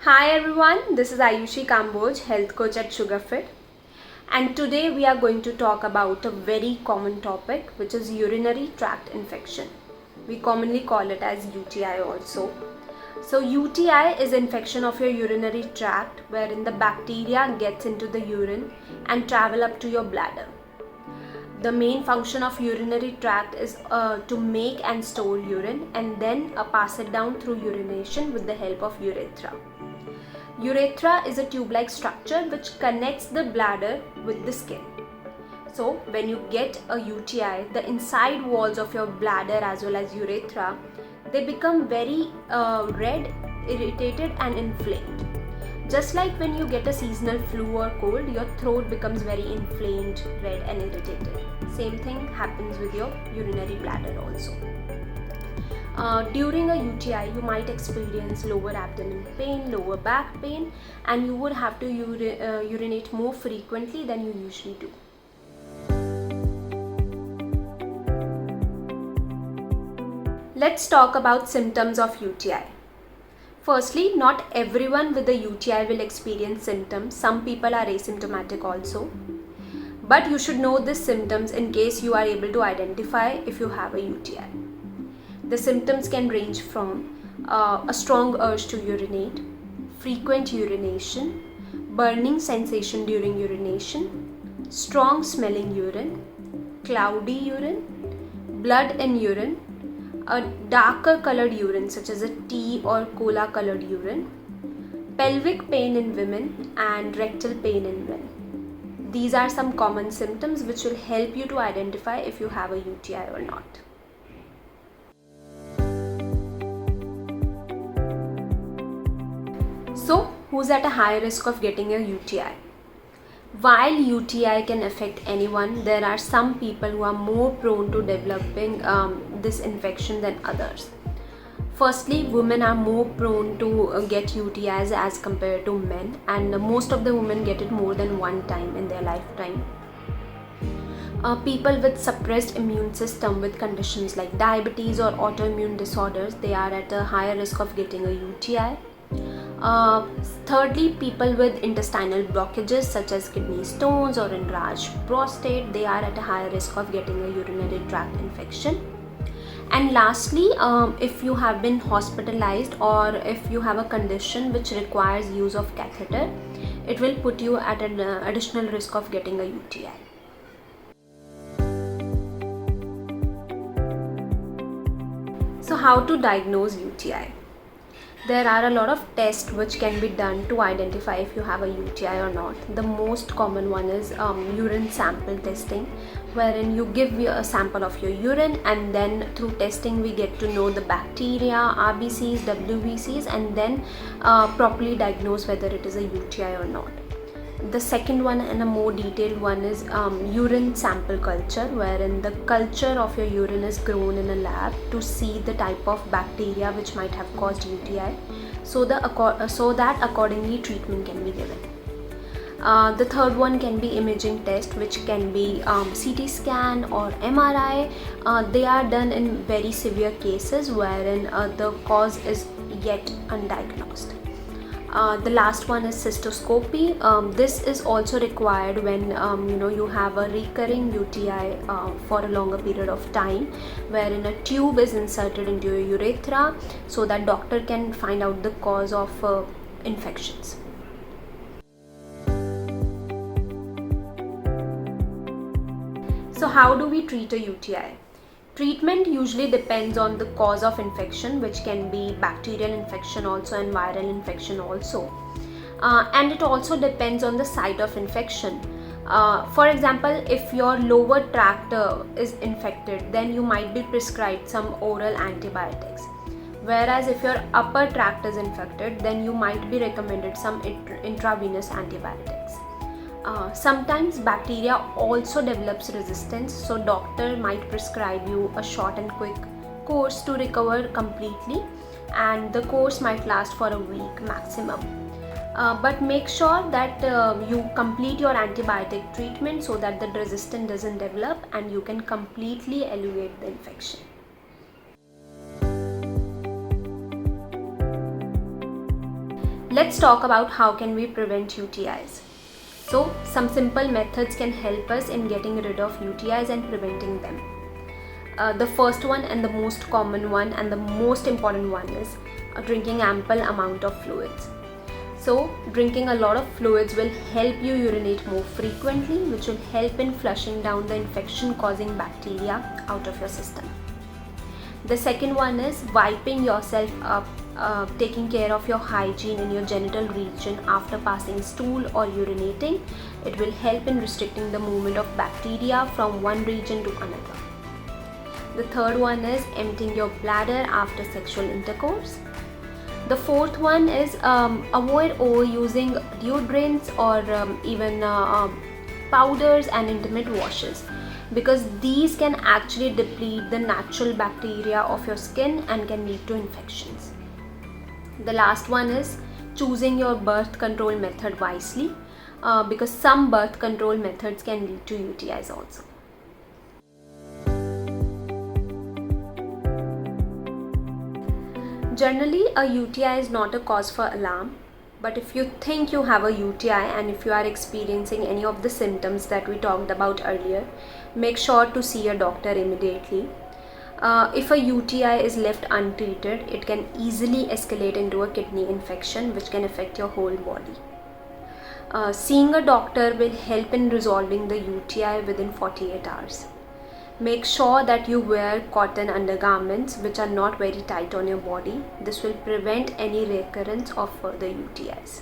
Hi everyone, this is Ayushi Kamboj, health coach at Besugarfit, and today we are going to talk about a very common topic, which is urinary tract infection. We commonly call it as UTI also. So UTI is infection of your urinary tract wherein the bacteria gets into the urine and travel up to your bladder. The main function of urinary tract is to make and store urine and then pass it down through urination with the help of urethra. Urethra is a tube-like structure which connects the bladder with the skin. So when you get a UTI, the inside walls of your bladder as well as urethra, they become very red, irritated and inflamed. Just like when you get a seasonal flu or cold, your throat becomes very inflamed, red and irritated. Same thing happens with your urinary bladder also. During a UTI, you might experience lower abdomen pain, lower back pain, and you would have to urinate more frequently than you usually do. Let's talk about symptoms of UTI. Firstly, not everyone with a UTI will experience symptoms. Some people are asymptomatic also. But you should know the symptoms in case you are able to identify if you have a UTI. The symptoms can range from a strong urge to urinate, frequent urination, burning sensation during urination, strong smelling urine, cloudy urine, blood in urine, a darker colored urine such as a tea or cola colored urine, pelvic pain in women and rectal pain in men. These are some common symptoms which will help you to identify if you have a UTI or not. So, who's at a high risk of getting a UTI? While UTI can affect anyone, there are some people who are more prone to developing this infection than others. Firstly, women are more prone to get UTIs as compared to men, and most of the women get it more than one time in their lifetime. People with suppressed immune system with conditions like diabetes or autoimmune disorders, they are at a higher risk of getting a UTI. Thirdly, people with intestinal blockages such as kidney stones or enlarged prostate, they are at a higher risk of getting a urinary tract infection. And lastly, if you have been hospitalized or if you have a condition which requires use of catheter, it will put you at an additional risk of getting a UTI. So how to diagnose UTI? There are a lot of tests which can be done to identify if you have a UTI or not. The most common one is urine sample testing, wherein you give a sample of your urine and then through testing we get to know the bacteria, RBCs, WBCs, and then properly diagnose whether it is a UTI or not. The second one and a more detailed one is urine sample culture, wherein the culture of your urine is grown in a lab to see the type of bacteria which might have caused UTI, so that accordingly treatment can be given. The third one can be imaging test, which can be CT scan or MRI. They are done in very severe cases wherein the cause is yet undiagnosed. The last one is cystoscopy. This is also required when you have a recurring UTI for a longer period of time, wherein a tube is inserted into your urethra so that doctor can find out the cause of infections. So how do we treat a UTI? Treatment usually depends on the cause of infection, which can be bacterial infection also and viral infection also. And it also depends on the site of infection. For example, if your lower tract is infected, then you might be prescribed some oral antibiotics. Whereas if your upper tract is infected, then you might be recommended some intravenous antibiotics. Sometimes bacteria also develops resistance, so doctor might prescribe you a short and quick course to recover completely, and the course might last for a week maximum. But make sure that you complete your antibiotic treatment so that the resistance doesn't develop and you can completely alleviate the infection. Let's talk about how can we prevent UTIs. So some simple methods can help us in getting rid of UTIs and preventing them. The first one and the most common one and the most important one is drinking ample amount of fluids. So drinking a lot of fluids will help you urinate more frequently, which will help in flushing down the infection causing bacteria out of your system. The second one is wiping yourself up, taking care of your hygiene in your genital region after passing stool or urinating. It will help in restricting the movement of bacteria from one region to another. The third one is emptying your bladder after sexual intercourse. The fourth one is avoid overusing deodorants or even powders and intimate washes, because these can actually deplete the natural bacteria of your skin and can lead to infections. The last one is choosing your birth control method wisely, because some birth control methods can lead to UTIs also. Generally, a UTI is not a cause for alarm, but if you think you have a UTI and if you are experiencing any of the symptoms that we talked about earlier, make sure to see a doctor immediately. If a UTI is left untreated, it can easily escalate into a kidney infection, which can affect your whole body. Seeing a doctor will help in resolving the UTI within 48 hours. Make sure that you wear cotton undergarments which are not very tight on your body. This will prevent any recurrence of further UTIs.